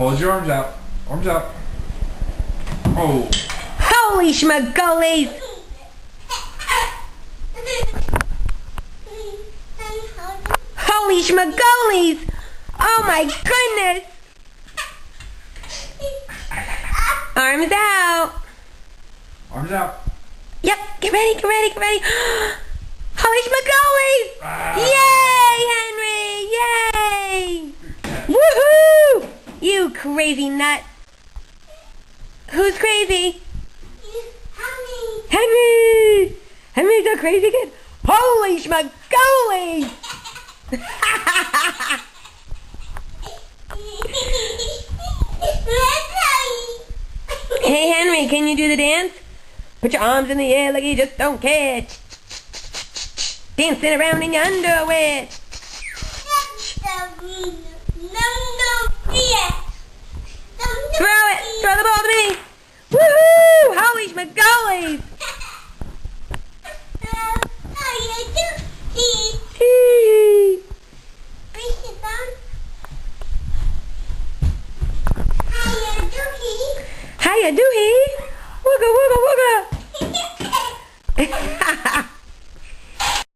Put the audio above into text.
Hold your arms out. Arms out. Oh. Holy schmagolies! Holy schmagolies! Oh my goodness! Arms out. Arms out. Yep, get ready, get ready, get ready. Holy schmagolies! Ah. Yay, Henry! Yay! Woohoo! You crazy nut. Who's crazy? Henry! Henry's a crazy kid. Holy schmagolies! Hey Henry, can you do the dance? Put your arms in the air like you just don't care. Dancing around in your underwear. Throw it! Throw the ball to me! Woohoo! Holy schmagolies! Hiya, doohey! Wooga wooga!